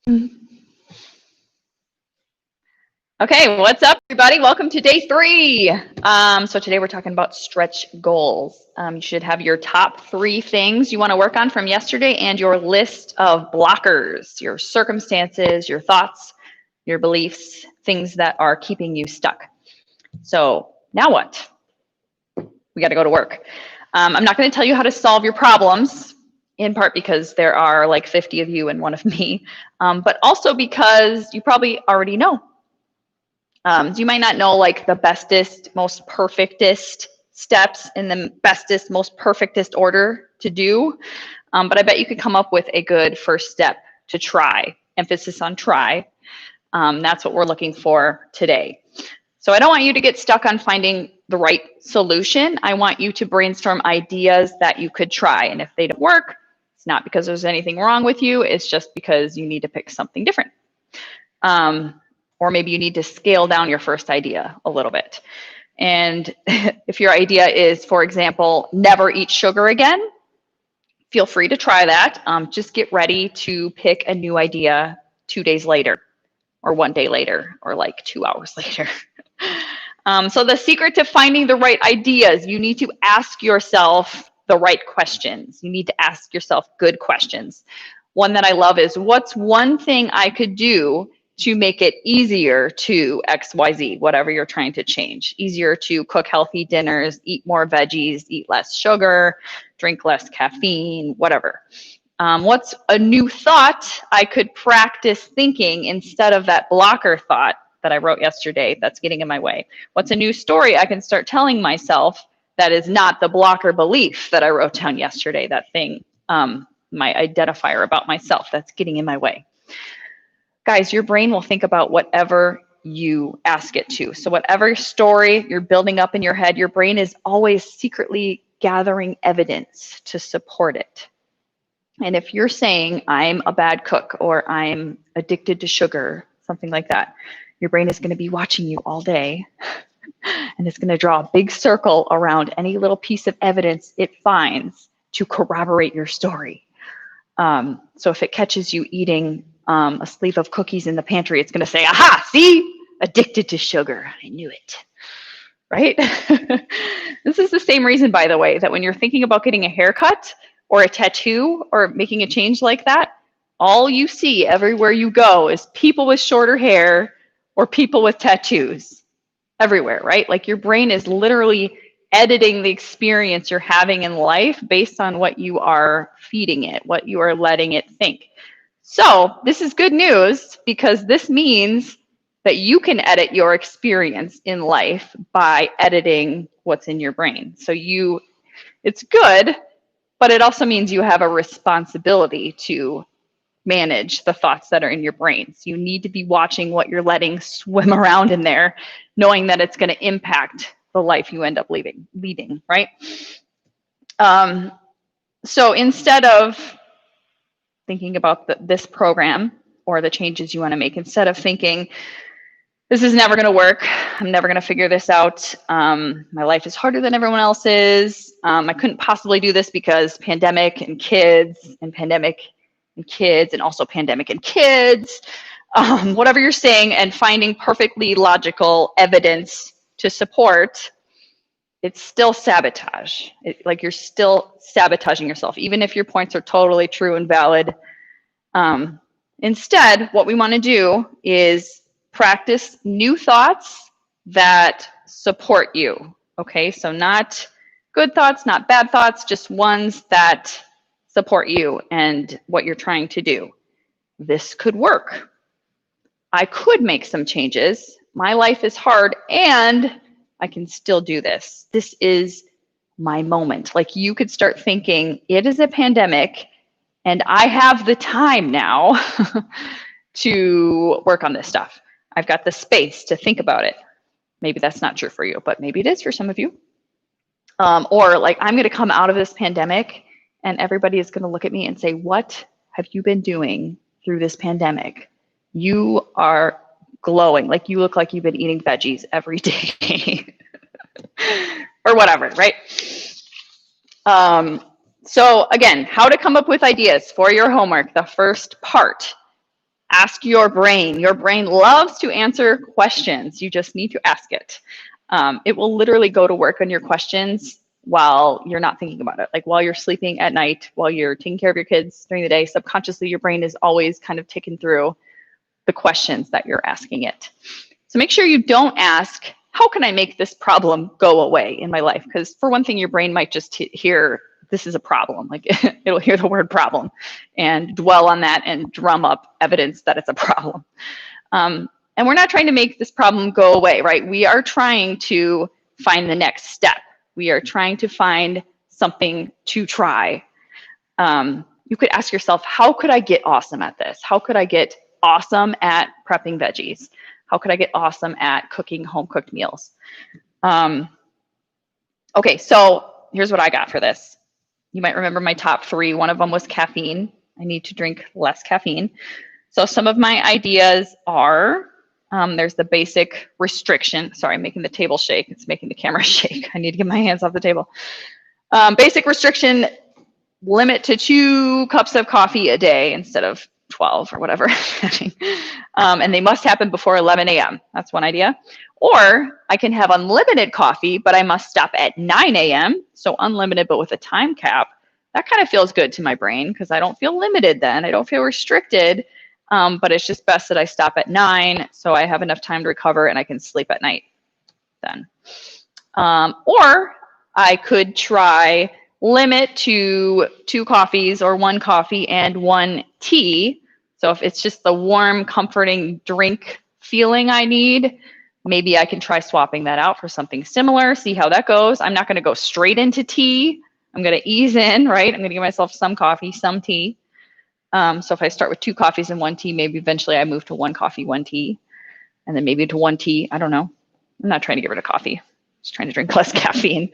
Okay, what's up, everybody? Welcome to day 3. So today we're talking about stretch goals. You should have your top 3 things you want to work on from yesterday and your list of blockers, your circumstances, your thoughts, your beliefs, things that are keeping you stuck. So now what? We got to go to work. I'm not going to tell you how to solve your problems, in part because there are like 50 of you and one of me, but also because you probably already know. You might not know like the bestest, most perfectest steps in the bestest, most perfectest order to do, but I bet you could come up with a good first step to try. Emphasis on try. That's what we're looking for today. So I don't want you to get stuck on finding the right solution. I want you to brainstorm ideas that you could try. And if they don't work, it's not because there's anything wrong with you. It's just because you need to pick something different. Or maybe you need to scale down your first idea a little bit. And if your idea is, for example, never eat sugar again, feel free to try that. Just get ready to pick a new idea 2 days later, or 1 day later, or like 2 hours later. So the secret to finding the right ideas, you need to ask yourself the right questions. You need to ask yourself good questions. One that I love is, what's one thing I could do to make it easier to XYZ, whatever you're trying to change? Easier to cook healthy dinners, eat more veggies, eat less sugar, drink less caffeine, whatever. What's a new thought I could practice thinking instead of that blocker thought that I wrote yesterday that's getting in my way? What's a new story I can start telling myself that is not the blocker belief that I wrote down yesterday, that thing, my identifier about myself that's getting in my way? Guys, your brain will think about whatever you ask it to. So whatever story you're building up in your head, your brain is always secretly gathering evidence to support it. And if you're saying, I'm a bad cook, or I'm addicted to sugar, something like that, your brain is going to be watching you all day. And it's going to draw a big circle around any little piece of evidence it finds to corroborate your story. So if it catches you eating a sleeve of cookies in the pantry, it's going to say, aha, see, addicted to sugar. I knew it. Right? This is the same reason, by the way, that when you're thinking about getting a haircut or a tattoo or making a change like that, all you see everywhere you go is people with shorter hair or people with tattoos everywhere, right? Like your brain is literally editing the experience you're having in life based on what you are feeding it, what you are letting it think. So this is good news, because this means that you can edit your experience in life by editing what's in your brain. So it's good, but it also means you have a responsibility to manage the thoughts that are in your brain. So you need to be watching what you're letting swim around in there, knowing that it's going to impact the life you end up leading, right? So instead of thinking about this program or the changes you want to make, instead of thinking, this is never going to work, I'm never going to figure this out, my life is harder than everyone else's, I couldn't possibly do this because pandemic and kids and pandemic and kids and also pandemic and kids, whatever you're saying, and finding perfectly logical evidence to support, it's still sabotage. Like you're still sabotaging yourself, even if your points are totally true and valid. Instead, what we want to do is practice new thoughts that support you. Okay, so not good thoughts, not bad thoughts, just ones that support you and what you're trying to do. This could work. I could make some changes. My life is hard and I can still do this. This is my moment. Like you could start thinking, it is a pandemic and I have the time now to work on this stuff. I've got the space to think about it. Maybe that's not true for you, but maybe it is for some of you. Or like, I'm going to come out of this pandemic and everybody is going to look at me and say, what have you been doing through this pandemic? You are glowing. Like you look like you've been eating veggies every day or whatever, right? So again, how to come up with ideas for your homework. The first part, Ask your brain. Your brain loves to answer questions. You just need to ask it. It will literally go to work on your questions while you're not thinking about it. Like while you're sleeping at night, while you're taking care of your kids during the day, subconsciously your brain is always kind of ticking through the questions that you're asking it. So make sure you don't ask, how can I make this problem go away in my life? Because for one thing, your brain might just hear, this is a problem. Like it'll hear the word problem and dwell on that and drum up evidence that it's a problem. And we're not trying to make this problem go away, right? We are trying to find the next step. We are trying to find something to try. You could ask yourself, how could I get awesome at this? How could I get awesome at prepping veggies? How could I get awesome at cooking home-cooked meals? Okay, so here's what I got for this. You might remember my top 3. One of them was caffeine. I need to drink less caffeine. So some of my ideas are, there's the basic restriction. Sorry, I'm making the table shake. It's making the camera shake. I need to get my hands off the table. Basic restriction, limit to 2 cups of coffee a day instead of 12 or whatever. And they must happen before 11 a.m. That's one idea. Or I can have unlimited coffee, but I must stop at 9 a.m. So unlimited, but with a time cap. That kind of feels good to my brain because I don't feel limited then. I don't feel restricted. But it's just best that I stop at 9 so I have enough time to recover and I can sleep at night then. Or I could try limit to 2 coffees or 1 coffee and 1 tea. So if it's just the warm, comforting drink feeling I need, maybe I can try swapping that out for something similar, see how that goes. I'm not going to go straight into tea. I'm going to ease in, right? I'm going to give myself some coffee, some tea. So if I start with 2 coffees and 1 tea, maybe eventually I move to 1 coffee, 1 tea, and then maybe to 1 tea. I don't know. I'm not trying to get rid of coffee. Just trying to drink less caffeine.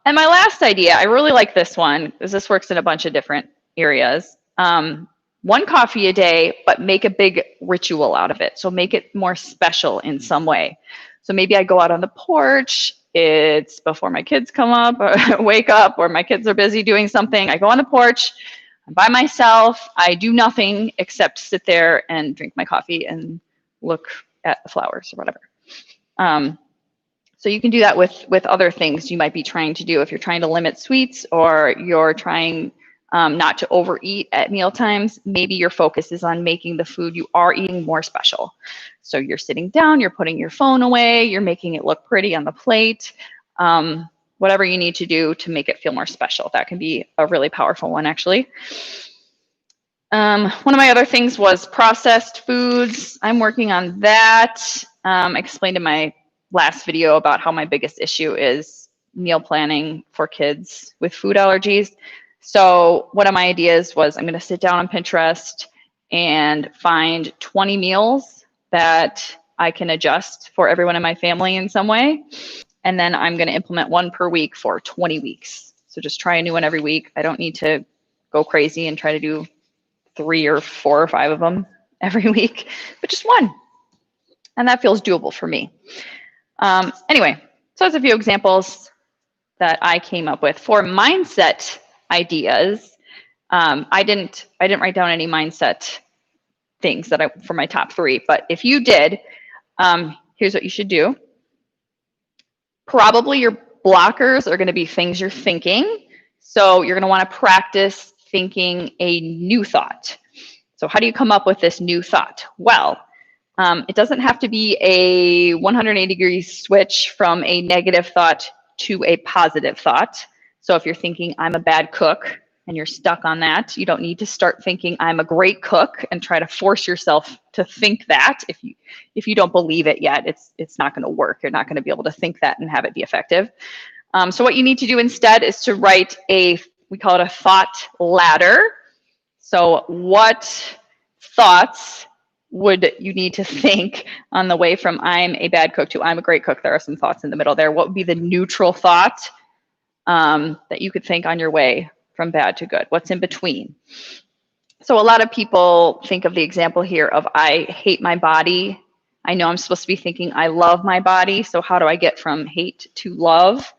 And my last idea, I really like this one because this works in a bunch of different areas. 1 coffee a day, but make a big ritual out of it. So make it more special in some way. So maybe I go out on the porch. It's before my kids come up or wake up, or my kids are busy doing something. I go on the porch. I'm by myself. I do nothing except sit there and drink my coffee and look at the flowers or whatever. So you can do that with other things you might be trying to do. If you're trying to limit sweets or you're trying not to overeat at meal times, maybe your focus is on making the food you are eating more special. So you're sitting down, you're putting your phone away, you're making it look pretty on the plate. Whatever you need to do to make it feel more special. That can be a really powerful one, actually. One of my other things was processed foods. I'm working on that. I explained in my last video about how my biggest issue is meal planning for kids with food allergies. So one of my ideas was I'm going to sit down on Pinterest and find 20 meals that I can adjust for everyone in my family in some way. And then I'm going to implement 1 per week for 20 weeks. So just try a new one every week. I don't need to go crazy and try to do 3 or 4 or 5 of them every week, but just 1. And that feels doable for me. Anyway, so that's a few examples that I came up with for mindset ideas. I didn't write down any mindset things that for my top 3, but if you did, here's what you should do. Probably your blockers are going to be things you're thinking. So you're going to want to practice thinking a new thought. So how do you come up with this new thought? Well, it doesn't have to be a 180-degree switch from a negative thought to a positive thought. So if you're thinking, I'm a bad cook, and you're stuck on that, you don't need to start thinking, I'm a great cook, and try to force yourself to think that. If you don't believe it yet, it's not going to work. You're not going to be able to think that and have it be effective. So what you need to do instead is to write we call it a thought ladder. So what thoughts would you need to think on the way from I'm a bad cook to I'm a great cook? There are some thoughts in the middle there. What would be the neutral thought that you could think on your way from bad to good? What's in between? So a lot of people think of the example here of I hate my body. I know I'm supposed to be thinking I love my body. So how do I get from hate to love?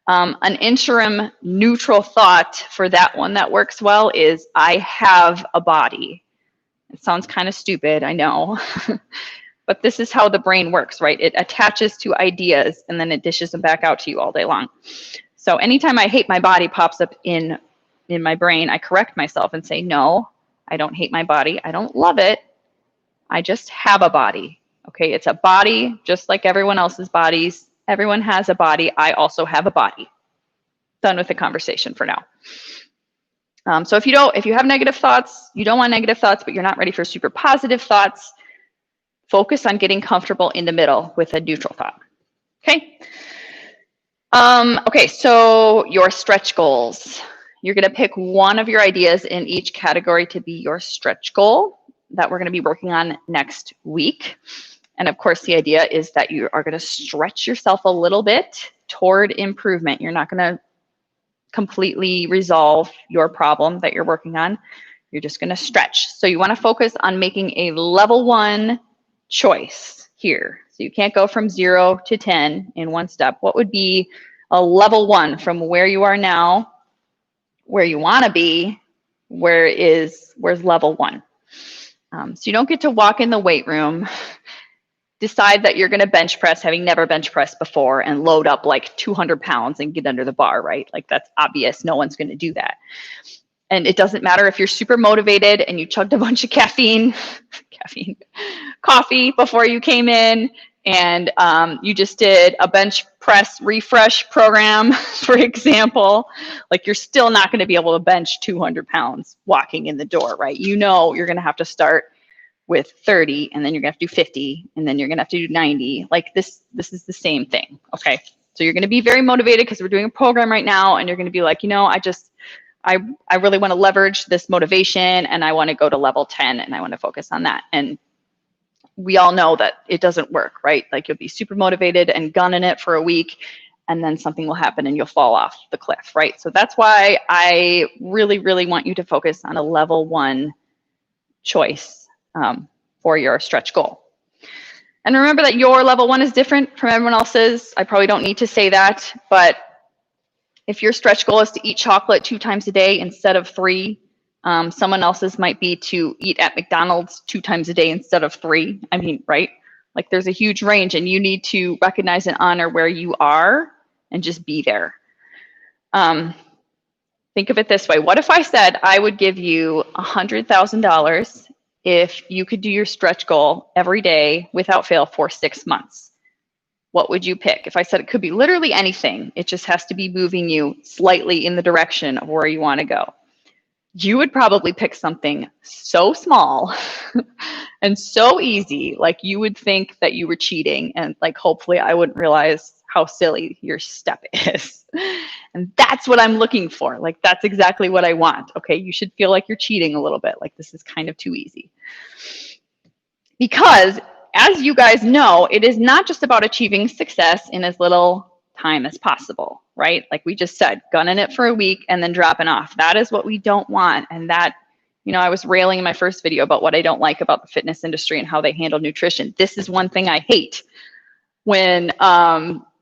An interim neutral thought for that one that works well is I have a body. It sounds kind of stupid, I know. But this is how the brain works, right? It attaches to ideas and then it dishes them back out to you all day long. So anytime I hate my body pops up in my brain, I correct myself and say, no, I don't hate my body. I don't love it. I just have a body. Okay, it's a body just like everyone else's bodies. Everyone has a body. I also have a body. Done with the conversation for now. So if you have negative thoughts, you don't want negative thoughts, but you're not ready for super positive thoughts, focus on getting comfortable in the middle with a neutral thought. Okay. Okay, so your stretch goals. You're going to pick one of your ideas in each category to be your stretch goal that we're going to be working on next week. And of course, the idea is that you are going to stretch yourself a little bit toward improvement. You're not going to completely resolve your problem that you're working on. You're just going to stretch. So you want to focus on making a level 1 choice here. So you can't go from 0 to 10 in one step. What would be a level 1 from where you are now, where you want to be, where's level 1? So you don't get to walk in the weight room, decide that you're going to bench press, having never bench pressed before, and load up like 200 pounds and get under the bar, right? Like that's obvious. No one's going to do that. And it doesn't matter if you're super motivated and you chugged a bunch of coffee before you came in, and you just did a bench press refresh program, for example. Like you're still not going to be able to bench 200 pounds walking in the door, right? You know you're going to have to start with 30, and then you're going to have to do 50, and then you're going to have to do 90. Like this is the same thing, okay? So you're going to be very motivated because we're doing a program right now, and you're going to be like, you know, I really want to leverage this motivation, and I want to go to level 10, and I want to focus on that. And we all know that it doesn't work, right? Like you'll be super motivated and gunning it for a week, and then something will happen and you'll fall off the cliff, right? So that's why I really, really want you to focus on a level 1 choice for your stretch goal. And remember that your level 1 is different from everyone else's. I probably don't need to say that, but if your stretch goal is to eat chocolate 2 times a day instead of 3, someone else's might be to eat at McDonald's 2 times a day instead of 3. I mean, right? Like there's a huge range, and you need to recognize and honor where you are and just be there. Think of it this way. What if I said I would give you $100,000 if you could do your stretch goal every day without fail for 6 months? What would you pick? If I said it could be literally anything, it just has to be moving you slightly in the direction of where you want to go, you would probably pick something so small and so easy, like you would think that you were cheating, and like hopefully I wouldn't realize how silly your step is. And that's what I'm looking for. Like that's exactly what I want. Okay, you should feel like you're cheating a little bit, like this is kind of too easy. Because as you guys know, it is not just about achieving success in as little time as possible, right? Like we just said, gunning it for a week and then dropping off. That is what we don't want. And that, you know, I was railing in my first video about what I don't like about the fitness industry and how they handle nutrition. This is one thing I hate when,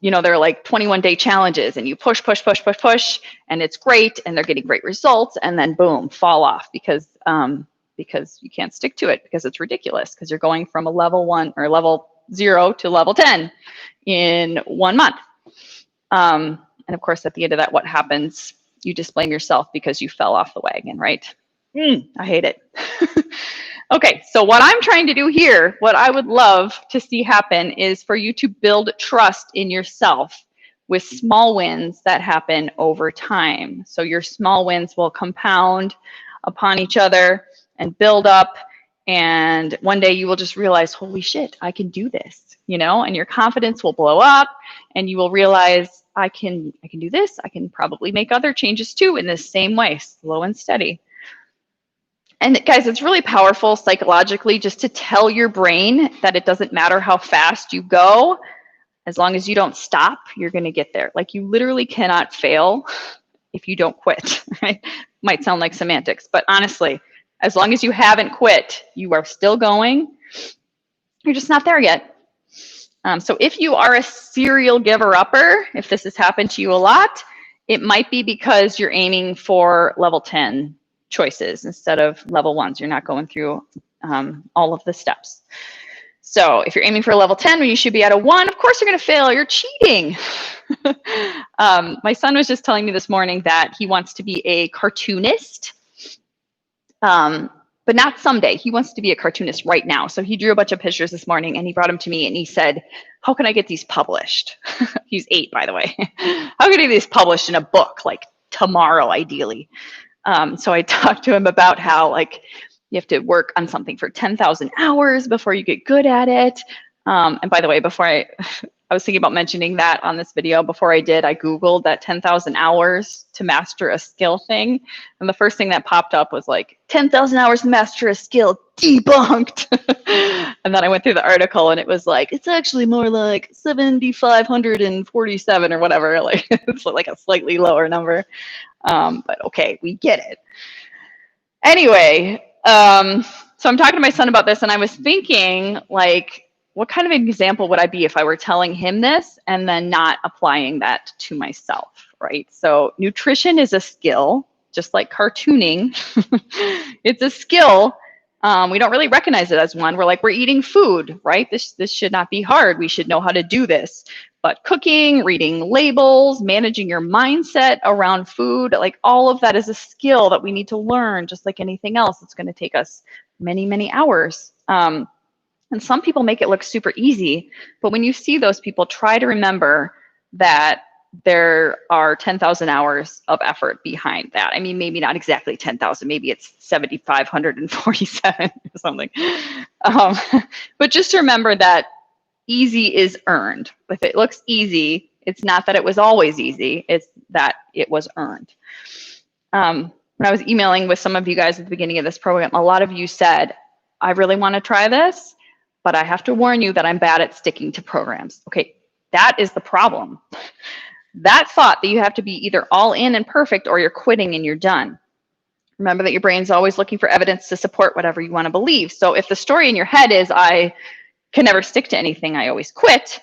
you know, they're like 21-day challenges and you push, and it's great and they're getting great results, and then boom, fall off because you can't stick to it, because it's ridiculous, because you're going from a level 1 or level 0 to level 10 in 1 month. And of course, at the end of that, what happens? You just blame yourself because you fell off the wagon, right? I hate it. Okay, so what I'm trying to do here, what I would love to see happen is for you to build trust in yourself with small wins that happen over time. So your small wins will compound upon each other and build up. And one day you will just realize, holy shit, I can do this, you know, and your confidence will blow up, and you will realize I can do this. I can probably make other changes too in this same way, slow and steady. And guys, it's really powerful psychologically just to tell your brain that it doesn't matter how fast you go, as long as you don't stop, you're going to get there. Like you literally cannot fail if you don't quit, right? Might sound like semantics, but honestly, as long as you haven't quit, you are still going. You're just not there yet. So if you are a serial giver-upper, if this has happened to you a lot, it might be because you're aiming for level 10 choices instead of level 1s. You're not going through all of the steps. So if you're aiming for a level 10 when you should be at a 1, of course you're going to fail. You're cheating. My son was just telling me this morning that he wants to be a cartoonist, but not someday. He wants to be a cartoonist right now. So he drew a bunch of pictures this morning and he brought them to me and he said, how can I get these published? He's 8, by the way. How can I get these published in a book, like tomorrow, ideally? So I talked to him about how, like, you have to work on something for 10,000 hours before you get good at it. And by the way, before I was thinking about mentioning that on this video. Before I did, I Googled that 10,000 hours to master a skill thing. And the first thing that popped up was like, 10,000 hours to master a skill debunked. And then I went through the article and it was like, it's actually more like 7,547 or whatever. Like, it's like a slightly lower number. But okay, we get it. Anyway, so I'm talking to my son about this and I was thinking, like, what kind of an example would I be if I were telling him this and then not applying that to myself, right? So nutrition is a skill, just like cartooning. It's a skill. We don't really recognize it as one. We're like, we're eating food, right? This should not be hard. We should know how to do this. But cooking, reading labels, managing your mindset around food, like all of that is a skill that we need to learn, just like anything else. It's going to take us many, many hours. And some people make it look super easy, but when you see those people, try to remember that there are 10,000 hours of effort behind that. I mean, maybe not exactly 10,000, maybe it's 7,547 or something. But just remember that easy is earned. If it looks easy, it's not that it was always easy, it's that it was earned. When I was emailing with some of you guys at the beginning of this program, a lot of you said, I really want to try this, but I have to warn you that I'm bad at sticking to programs. Okay, that is the problem. That thought that you have to be either all in and perfect or you're quitting and you're done. Remember that your brain's always looking for evidence to support whatever you want to believe. So if the story in your head is, I can never stick to anything, I always quit,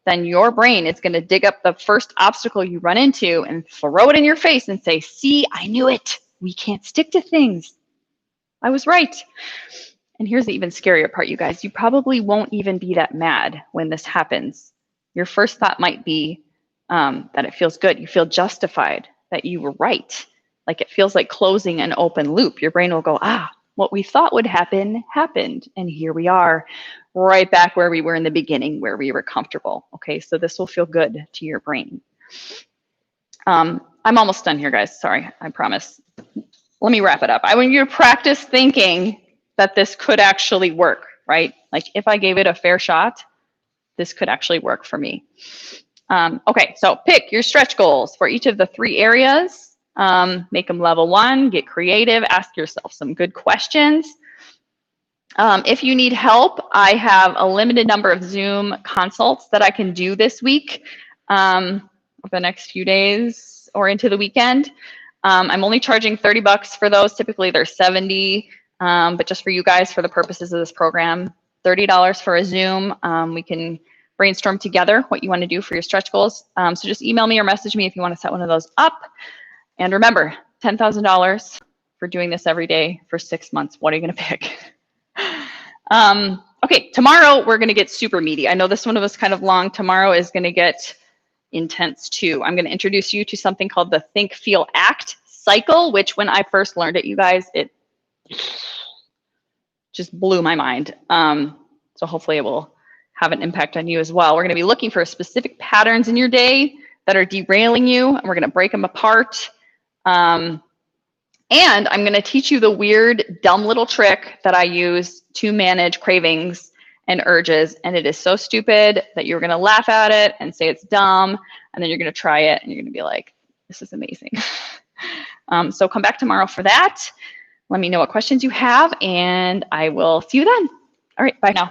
then your brain is going to dig up the first obstacle you run into and throw it in your face and say, see, I knew it. We can't stick to things. I was right. And here's the even scarier part, you guys. You probably won't even be that mad when this happens. Your first thought might be that it feels good. You feel justified that you were right. Like it feels like closing an open loop. Your brain will go, what we thought would happen, happened. And here we are, right back where we were in the beginning, where we were comfortable. Okay, so this will feel good to your brain. I'm almost done here, guys. Sorry, I promise. Let me wrap it up. I want you to practice thinking that this could actually work, right? Like if I gave it a fair shot, this could actually work for me. Okay, so pick your stretch goals for each of the 3 areas. Make them level 1, get creative, ask yourself some good questions. If you need help, I have a limited number of Zoom consults that I can do this week, the next few days or into the weekend. I'm only charging $30 for those. Typically they're $70. But just for you guys, for the purposes of this program, $30 for a Zoom. We can brainstorm together what you want to do for your stretch goals. So just email me or message me if you want to set one of those up. And remember, $10,000 for doing this every day for 6 months. What are you going to pick? Okay, tomorrow we're going to get super meaty. I know this one was kind of long. Tomorrow is going to get intense too. I'm going to introduce you to something called the Think, Feel, Act cycle, which when I first learned it, you guys, it just blew my mind. So hopefully it will have an impact on you as well. We're going to be looking for specific patterns in your day that are derailing you, and we're going to break them apart. And I'm going to teach you the weird, dumb little trick that I use to manage cravings and urges. And it is so stupid that you're going to laugh at it and say it's dumb. And then you're going to try it and you're going to be like, this is amazing. So come back tomorrow for that. Let me know what questions you have, and I will see you then. All right, bye now.